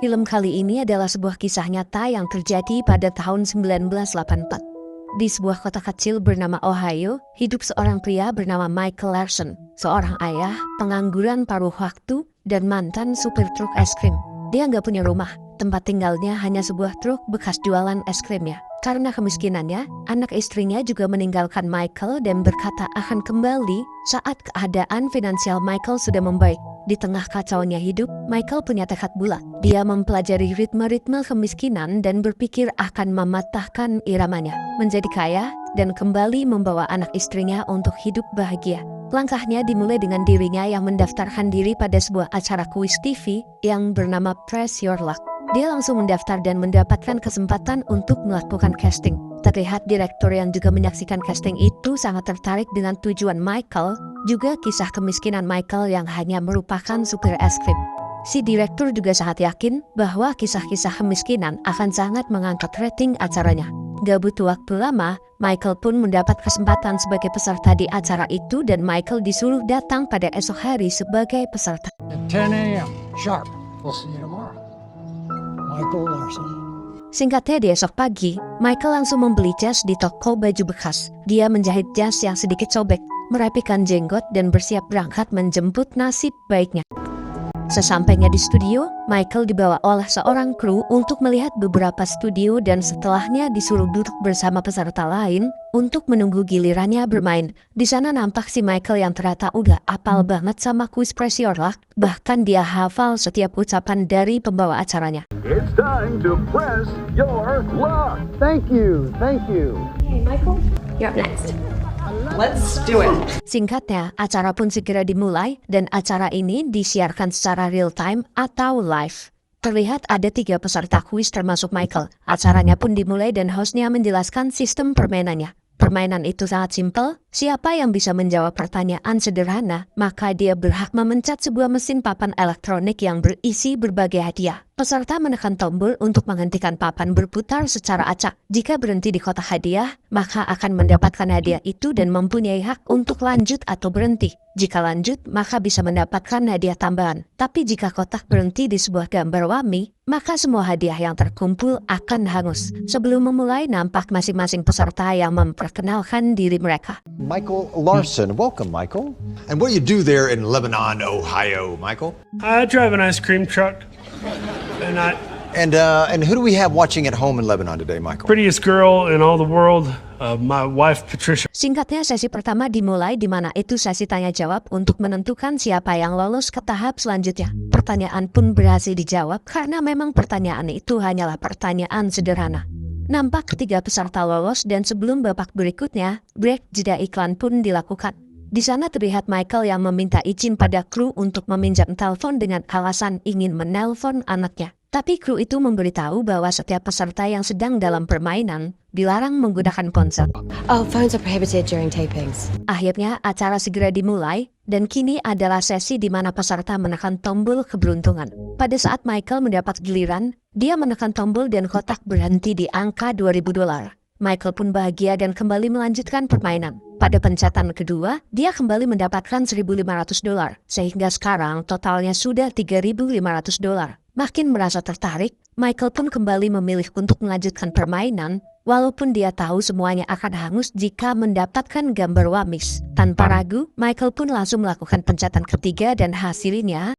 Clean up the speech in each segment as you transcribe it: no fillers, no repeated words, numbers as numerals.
Film kali ini adalah sebuah kisah nyata yang terjadi pada tahun 1984. Di sebuah kota kecil bernama Ohio, hidup seorang pria bernama Michael Larson, seorang ayah, pengangguran paruh waktu, dan mantan supir truk es krim. Dia nggak punya rumah, tempat tinggalnya hanya sebuah truk bekas jualan es krimnya. Karena kemiskinannya, anak istrinya juga meninggalkan Michael dan berkata akan kembali saat keadaan finansial Michael sudah membaik. Di tengah kacaunya hidup, Michael punya tekad bulat. Dia mempelajari ritme-ritme kemiskinan dan berpikir akan mematahkan iramanya, menjadi kaya, dan kembali membawa anak istrinya untuk hidup bahagia. Langkahnya dimulai dengan dirinya yang mendaftarkan diri pada sebuah acara kuis TV yang bernama Press Your Luck. Dia langsung mendaftar dan mendapatkan kesempatan untuk melakukan casting. Terlihat direktur yang juga menyaksikan casting itu sangat tertarik dengan tujuan Michael, juga kisah kemiskinan Michael yang hanya merupakan supir es krim. Si direktur juga sangat yakin bahwa kisah-kisah kemiskinan akan sangat mengangkat rating acaranya. Gak butuh waktu lama, Michael pun mendapat kesempatan sebagai peserta di acara itu dan Michael disuruh datang pada esok hari sebagai peserta. At 10 a.m. sharp. We'll see you tomorrow. Michael Larson. Singkatnya di esok pagi, Michael langsung membeli jas di toko baju bekas. Dia menjahit jas yang sedikit sobek, merapikan jenggot dan bersiap berangkat menjemput nasib baiknya. Sesampainya di studio, Michael dibawa oleh seorang kru untuk melihat beberapa studio dan setelahnya disuruh duduk bersama peserta lain untuk menunggu gilirannya bermain. Di sana nampak si Michael yang ternyata udah apal banget sama kuis Press Your Luck, bahkan dia hafal setiap ucapan dari pembawa acaranya. It's time to press your luck. Thank you. Hey, Michael, you're up next. Let's do it. Singkatnya, acara pun segera dimulai dan acara ini disiarkan secara real time atau live. Terlihat ada 3 peserta kuis termasuk Michael. Acaranya pun dimulai dan hostnya menjelaskan sistem permainannya. Permainan itu sangat simpel. Siapa yang bisa menjawab pertanyaan sederhana, maka dia berhak memencet sebuah mesin papan elektronik yang berisi berbagai hadiah. Peserta menekan tombol untuk menghentikan papan berputar secara acak. Jika berhenti di kotak hadiah, maka akan mendapatkan hadiah itu dan mempunyai hak untuk lanjut atau berhenti. Jika lanjut, maka bisa mendapatkan hadiah tambahan. Tapi jika kotak berhenti di sebuah gambar wami, maka semua hadiah yang terkumpul akan hangus. Sebelum memulai, nampak masing-masing peserta yang memperkenalkan diri mereka. Michael Larson. Welcome, Michael. And what do you do there in Lebanon, Ohio, Michael? I drive an ice cream truck, and And who do we have watching at home in Lebanon today, Michael? prettiest girl in all the world, my wife Patricia. Singkatnya, sesi pertama dimulai di mana itu sesi tanya jawab untuk menentukan siapa yang lolos ke tahap selanjutnya. Pertanyaan pun berhasil dijawab karena memang pertanyaan itu hanyalah pertanyaan sederhana. Nampak ketiga peserta lolos dan sebelum babak berikutnya, break jeda iklan pun dilakukan. Di sana terlihat Michael yang meminta izin pada kru untuk meminjam telepon dengan alasan ingin menelpon anaknya. Tapi kru itu memberitahu bahwa setiap peserta yang sedang dalam permainan dilarang menggunakan ponsel. Oh, phones are prohibited during tapings. Akhirnya acara segera dimulai dan kini adalah sesi di mana peserta menekan tombol keberuntungan. Pada saat Michael mendapat giliran, dia menekan tombol dan kotak berhenti di angka $2.000. Michael pun bahagia dan kembali melanjutkan permainan. Pada pencetatan kedua, dia kembali mendapatkan $1.500, sehingga sekarang totalnya sudah $3.500. Makin merasa tertarik, Michael pun kembali memilih untuk melanjutkan permainan, walaupun dia tahu semuanya akan hangus jika mendapatkan gambar wamis. Tanpa ragu, Michael pun langsung melakukan pencetatan ketiga dan hasilnya...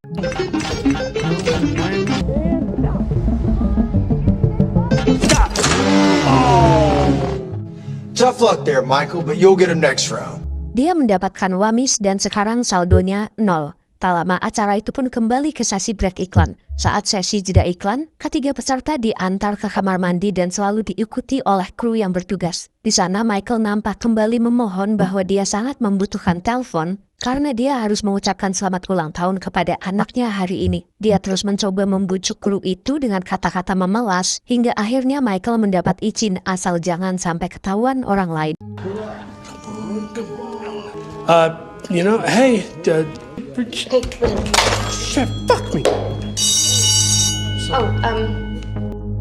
Tough luck there, Michael, but you'll get him next round. Dia mendapatkan wamis dan sekarang saldonya 0. Tak lama acara itu pun kembali ke sesi break iklan. Saat sesi jeda iklan, ketiga peserta diantar ke kamar mandi dan selalu diikuti oleh kru yang bertugas. Di sana Michael nampak kembali memohon bahwa dia sangat membutuhkan telepon karena dia harus mengucapkan selamat ulang tahun kepada anaknya hari ini. Dia terus mencoba membujuk kru itu dengan kata-kata memelas hingga akhirnya Michael mendapat izin asal jangan sampai ketahuan orang lain. Hey, Hey, shit, fuck me. oh,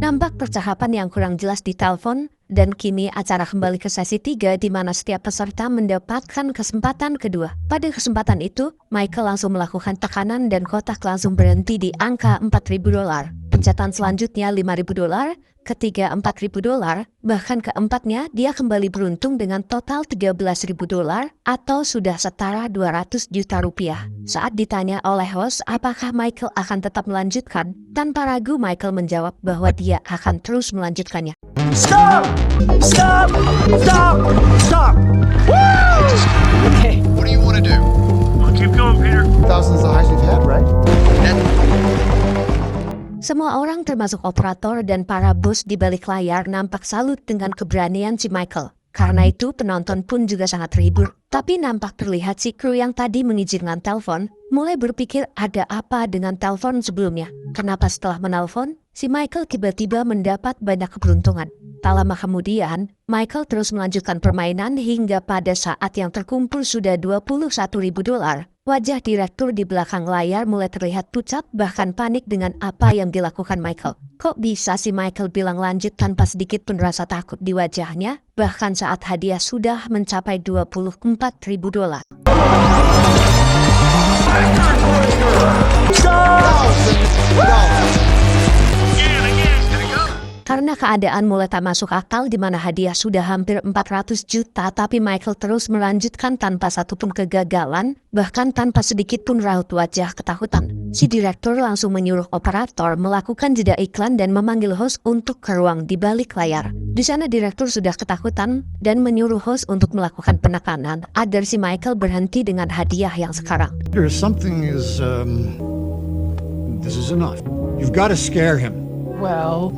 Nampak percakapan yang kurang jelas di telepon dan kini acara kembali ke sesi 3 di mana setiap peserta mendapatkan kesempatan kedua. Pada kesempatan itu, Michael langsung melakukan tekanan dan kotak langsung berhenti di angka $4.000. loncatan selanjutnya $5.000, ketiga $4.000, bahkan keempatnya dia kembali beruntung dengan total $13.000 atau sudah setara 200 juta rupiah. Saat ditanya oleh host apakah Michael akan tetap melanjutkan, tanpa ragu Michael menjawab bahwa dia akan terus melanjutkannya. Stop! Stop! Stop! Stop! What do you want to do? Keep going, Peter. Thousands of the highest we've had, right? Semua orang termasuk operator dan para bos di balik layar nampak salut dengan keberanian si Michael. Karena itu penonton pun juga sangat terhibur. Tapi nampak terlihat si kru yang tadi mengizinkan telepon mulai berpikir ada apa dengan telepon sebelumnya. Kenapa setelah menelpon, si Michael tiba-tiba mendapat banyak keberuntungan. Tak lama kemudian, Michael terus melanjutkan permainan hingga pada saat yang terkumpul sudah $21.000. Wajah direktur di belakang layar mulai terlihat pucat bahkan panik dengan apa yang dilakukan Michael. Kok bisa si Michael bilang lanjut tanpa sedikit pun rasa takut di wajahnya? Bahkan saat hadiah sudah mencapai $24.000. Karena keadaan mulai tak masuk akal di mana hadiah sudah hampir 400 juta tapi Michael terus melanjutkan tanpa satupun kegagalan, bahkan tanpa sedikit pun raut wajah ketakutan. Si direktur langsung menyuruh operator melakukan jeda iklan dan memanggil host untuk ke ruang di balik layar. Di sana direktur sudah ketakutan dan menyuruh host untuk melakukan penekanan agar si Michael berhenti dengan hadiah yang sekarang. Something is, this is enough. You've got to scare him. Well...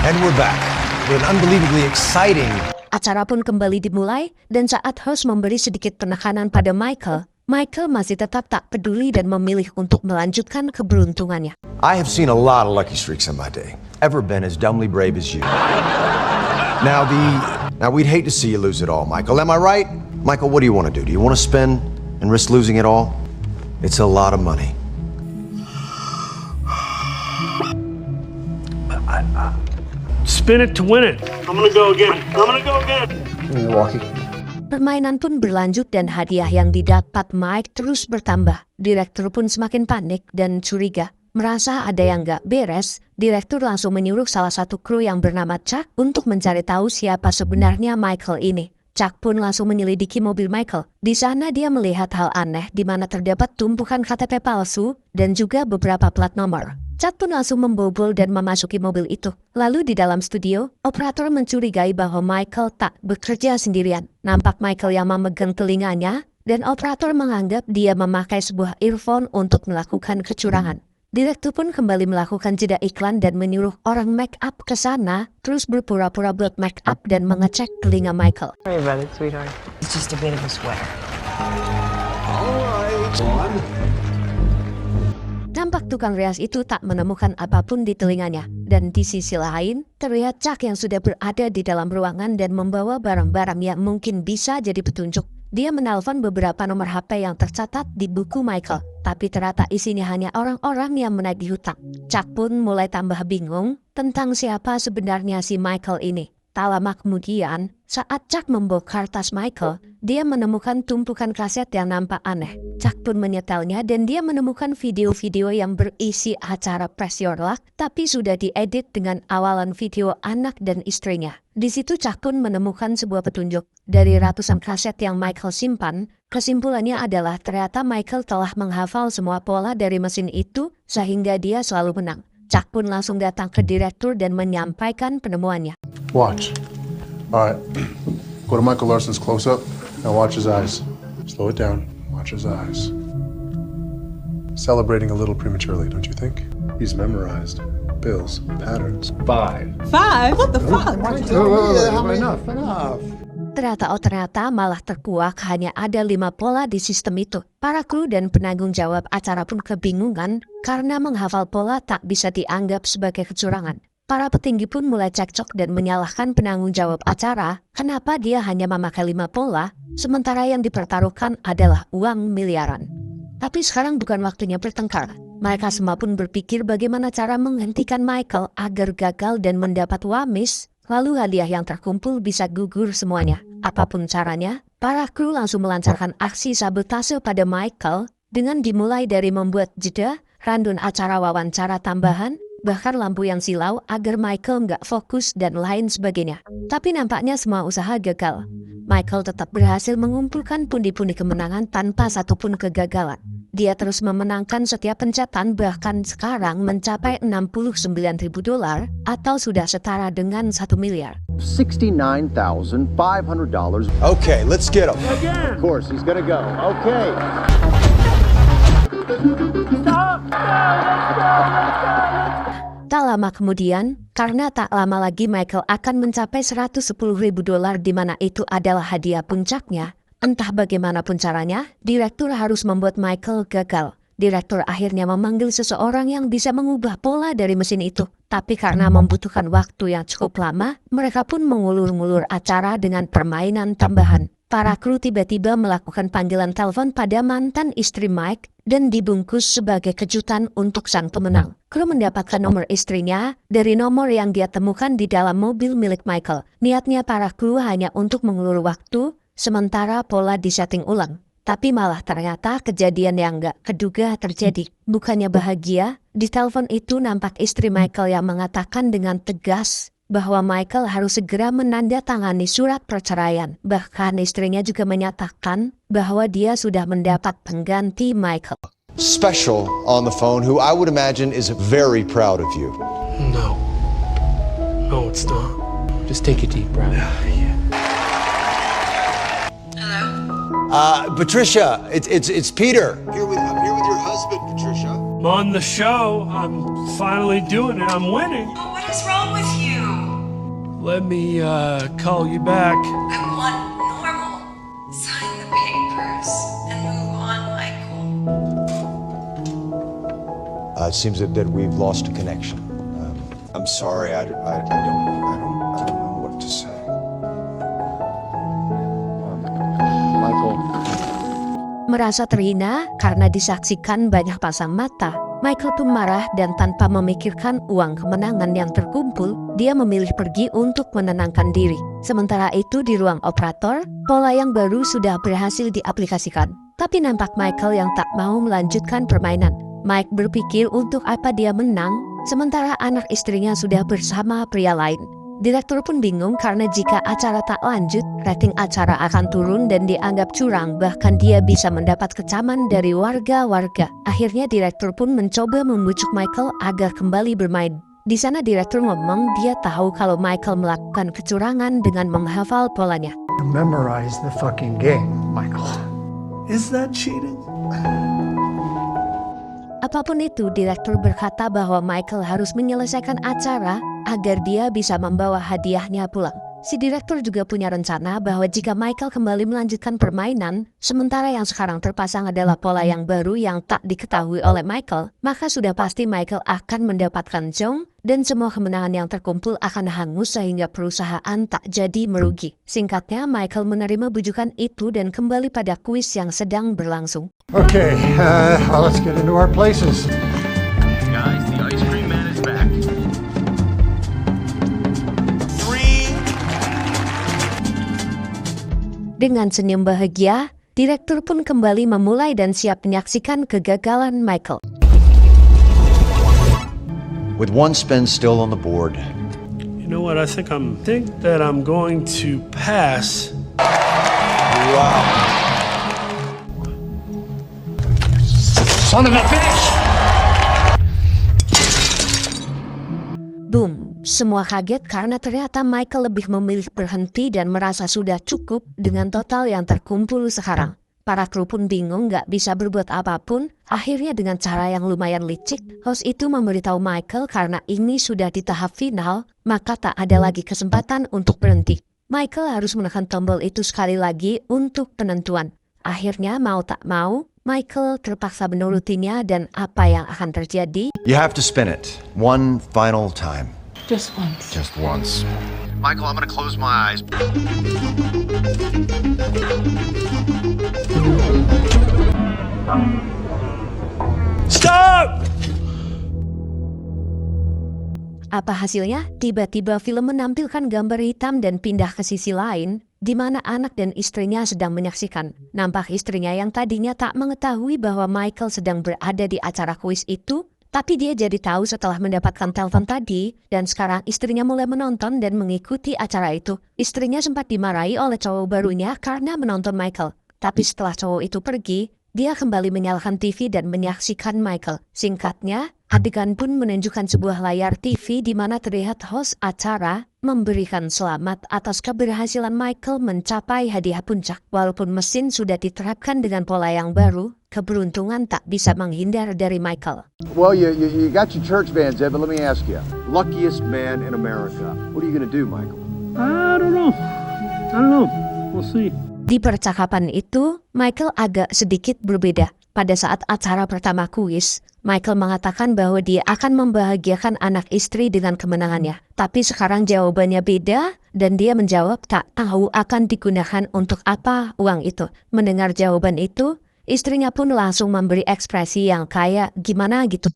And we're back with an unbelievably exciting... Acara pun kembali dimulai dan saat host memberi sedikit penekanan pada Michael, Michael masih tetap tak peduli dan memilih untuk melanjutkan keberuntungannya. I have seen a lot of lucky streaks in my day. Ever been as dumbly brave as you. Now we'd hate to see you lose it all, Michael. Am I right? Michael, what do you want to do? Do you want to spin and risk losing it all? It's a lot of money. Spin it to win it. I'm gonna go again. Permainan pun berlanjut dan hadiah yang didapat Mike terus bertambah. Direktur pun semakin panik dan curiga. Merasa ada yang gak beres, direktur langsung menyuruh salah satu kru yang bernama Chuck untuk mencari tahu siapa sebenarnya Michael ini. Chuck pun langsung menyelidiki mobil Michael. Di sana dia melihat hal aneh di mana terdapat tumpukan KTP palsu dan juga beberapa plat nomor. Chuck pun langsung membobol dan memasuki mobil itu. Lalu di dalam studio, operator mencurigai bahwa Michael tak bekerja sendirian. Nampak Michael yang memegang telinganya dan operator menganggap dia memakai sebuah earphone untuk melakukan kecurangan. Direktur pun kembali melakukan jeda iklan dan menyuruh orang make up ke sana, terus berpura-pura buat make up dan mengecek telinga Michael. Sorry about it, sweetheart. It's just a bit of a sweater. Nampak tukang rias itu tak menemukan apapun di telinganya. Dan di sisi lain, terlihat Chuck yang sudah berada di dalam ruangan dan membawa barang-barang yang mungkin bisa jadi petunjuk. Dia menelpon beberapa nomor HP yang tercatat di buku Michael, tapi ternyata isinya hanya orang-orang yang menagih hutang. Chuck pun mulai tambah bingung tentang siapa sebenarnya si Michael ini. Tak lama kemudian, saat Chuck membongkar tas Michael, dia menemukan tumpukan kaset yang nampak aneh. Chuck pun menyetelnya dan dia menemukan video-video yang berisi acara Press Your Luck, tapi sudah diedit dengan awalan video anak dan istrinya. Di situ Chuck pun menemukan sebuah petunjuk. Dari ratusan kaset yang Michael simpan, kesimpulannya adalah ternyata Michael telah menghafal semua pola dari mesin itu sehingga dia selalu menang. Chuck pun langsung datang ke direktur dan menyampaikan penemuannya. Watch. All right. Go to Michael Larson's close-up. Now watch his eyes. Slow it down. Watch his eyes. Celebrating a little prematurely, don't you think? He's memorized bills, patterns. 5. What the fuck? Enough. Ternyata malah terkuak hanya ada 5 pola di sistem itu. Para kru dan penanggung jawab acara pun kebingungan karena menghafal pola tak bisa dianggap sebagai kecurangan. Para petinggi pun mulai cekcok dan menyalahkan penanggung jawab acara kenapa dia hanya memakai 5 pola, sementara yang dipertaruhkan adalah uang miliaran. Tapi sekarang bukan waktunya bertengkar. Mereka semua pun berpikir bagaimana cara menghentikan Michael agar gagal dan mendapat wamis, lalu hadiah yang terkumpul bisa gugur semuanya. Apapun caranya, para kru langsung melancarkan aksi sabotase pada Michael dengan dimulai dari membuat jeda, random acara wawancara tambahan, bahkan lampu yang silau agar Michael nggak fokus dan lain sebagainya. Tapi nampaknya semua usaha gagal. Michael tetap berhasil mengumpulkan pundi-pundi kemenangan tanpa satupun kegagalan. Dia terus memenangkan setiap pencatan, bahkan sekarang mencapai $69.000 atau sudah setara dengan 1 miliar. $69,500. Okay, let's get him. Of course, he's gonna go. Okay. Tak lama kemudian, karena tak lama lagi Michael akan mencapai $110.000 di mana itu adalah hadiah puncaknya. Entah bagaimanapun caranya, direktur harus membuat Michael gagal. Direktur akhirnya memanggil seseorang yang bisa mengubah pola dari mesin itu. Tapi karena membutuhkan waktu yang cukup lama, mereka pun mengulur-ngulur acara dengan permainan tambahan. Para kru tiba-tiba melakukan panggilan telepon pada mantan istri Mike dan dibungkus sebagai kejutan untuk sang pemenang. Kru mendapatkan nomor istrinya dari nomor yang dia temukan di dalam mobil milik Michael. Niatnya para kru hanya untuk mengulur waktu, sementara pola disetting ulang. Tapi malah ternyata kejadian yang gak keduga terjadi. Bukannya bahagia, di telepon itu nampak istri Michael yang mengatakan dengan tegas bahwa Michael harus segera menandatangani surat perceraian. Bahkan istrinya juga menyatakan bahwa dia sudah mendapat pengganti Michael. Special on the phone, who I would imagine is very proud of you. No. No, it's not. Just take a deep breath. Patricia, it's Peter. I'm here with your husband, Patricia. I'm on the show. I'm finally doing it. I'm winning. What is wrong with you? Let me call you back. I want normal. Sign the papers and move on, Michael. It seems that we've lost a connection. I'm sorry. I don't know what to say. Michael. Merasa terhina karena disaksikan banyak pasang mata, Michael pun marah dan tanpa memikirkan uang kemenangan yang terkumpul, dia memilih pergi untuk menenangkan diri. Sementara itu di ruang operator, pola yang baru sudah berhasil diaplikasikan. Tapi nampak Michael yang tak mau melanjutkan permainan. Mike berpikir untuk apa dia menang, sementara anak istrinya sudah bersama pria lain. Direktur pun bingung karena jika acara tak lanjut, rating acara akan turun dan dianggap curang, bahkan dia bisa mendapat kecaman dari warga-warga. Akhirnya direktur pun mencoba membujuk Michael agar kembali bermain. Di sana direktur ngomong dia tahu kalau Michael melakukan kecurangan dengan menghafal polanya. Memorize the fucking game, Michael. Is that cheating? Apapun itu, direktur berkata bahwa Michael harus menyelesaikan acara agar dia bisa membawa hadiahnya pulang. Si direktur juga punya rencana bahwa jika Michael kembali melanjutkan permainan, sementara yang sekarang terpasang adalah pola yang baru yang tak diketahui oleh Michael, maka sudah pasti Michael akan mendapatkan jong dan semua kemenangan yang terkumpul akan hangus sehingga perusahaan tak jadi merugi. Singkatnya, Michael menerima bujukan itu dan kembali pada kuis yang sedang berlangsung. Okay, let's get into our places. Guys, the ice cream man is back. Dengan senyum bahagia, direktur pun kembali memulai dan siap menyaksikan kegagalan Michael. With one spin still on the board. You know what? I think that I'm going to pass. Wow. Son of a bitch! Boom, semua kaget karena ternyata Michael lebih memilih berhenti dan merasa sudah cukup dengan total yang terkumpul sekarang. Para kru pun bingung gak bisa berbuat apapun. Akhirnya dengan cara yang lumayan licik, host itu memberitahu Michael karena ini sudah di tahap final, maka tak ada lagi kesempatan untuk berhenti. Michael harus menekan tombol itu sekali lagi untuk penentuan. Akhirnya mau tak mau, Michael terpaksa menurutinya dan apa yang akan terjadi? You have to spin it one final time. Just once. Just once. Michael, I'm gonna close my eyes. Stop! Apa hasilnya? Tiba-tiba film menampilkan gambar hitam dan pindah ke sisi lain, di mana anak dan istrinya sedang menyaksikan. Nampak istrinya yang tadinya tak mengetahui bahwa Michael sedang berada di acara kuis itu, tapi dia jadi tahu setelah mendapatkan telepon tadi, dan sekarang istrinya mulai menonton dan mengikuti acara itu. Istrinya sempat dimarahi oleh cowok barunya karena menonton Michael. Tapi setelah cowok itu pergi, dia kembali menyalakan TV dan menyaksikan Michael. Singkatnya, adegan pun menunjukkan sebuah layar TV di mana terlihat host acara memberikan selamat atas keberhasilan Michael mencapai hadiah puncak. Walaupun mesin sudah diterapkan dengan pola yang baru, keberuntungan tak bisa menghindar dari Michael. Well, you got your church van, Zed, but let me ask you. Luckiest man in America. What are you going to do, Michael? I don't know. We'll see. Di percakapan itu, Michael agak sedikit berbeda. Pada saat acara pertama kuis, Michael mengatakan bahwa dia akan membahagiakan anak istri dengan kemenangannya. Tapi sekarang jawabannya beda, dan dia menjawab tak tahu akan digunakan untuk apa uang itu. Mendengar jawaban itu, istrinya pun langsung memberi ekspresi yang kayak gimana gitu.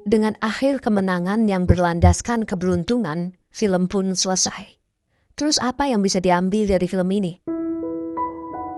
Dengan akhir kemenangan yang berlandaskan keberuntungan, film pun selesai. Terus apa yang bisa diambil dari film ini?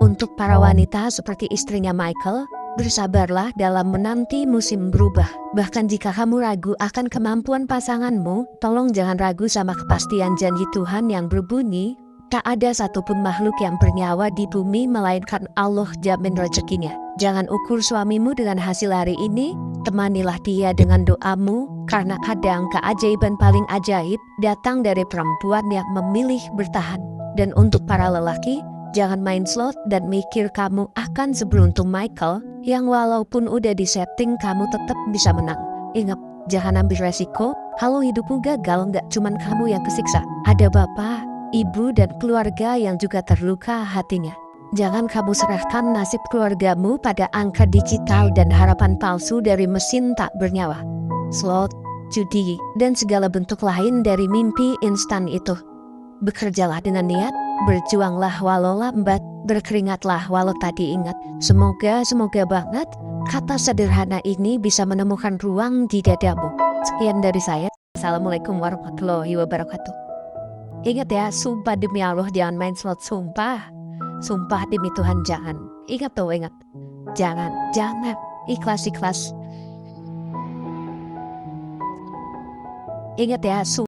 Untuk para wanita seperti istrinya Michael, bersabarlah dalam menanti musim berubah. Bahkan jika kamu ragu akan kemampuan pasanganmu, tolong jangan ragu sama kepastian janji Tuhan yang berbunyi, tak ada satupun makhluk yang bernyawa di bumi melainkan Allah jamin rezekinya. Jangan ukur suamimu dengan hasil hari ini, temanilah dia dengan doamu, karena kadang keajaiban paling ajaib datang dari perempuan yang memilih bertahan. Dan untuk para lelaki, jangan main slot dan mikir kamu akan seberuntung Michael, yang walaupun udah disetting kamu tetap bisa menang. Ingat, jangan ambil resiko, kalau hidupmu gagal nggak cuman kamu yang kesiksa. Ada bapak, ibu dan keluarga yang juga terluka hatinya. Jangan kamu serahkan nasib keluargamu pada angka digital dan harapan palsu dari mesin tak bernyawa. Slot, judi, dan segala bentuk lain dari mimpi instan itu. Bekerjalah dengan niat, berjuanglah walau lambat, berkeringatlah walau tadi ingat. Semoga banget kata sederhana ini bisa menemukan ruang di dadamu. Sekian dari saya. Assalamualaikum warahmatullahi wabarakatuh. Ingat ya, sumpah demi Allah jangan main slot, sumpah. Sumpah demi Tuhan jangan. Ingat tuh, ingat. Jangan. Ikhlas. Ingat ya,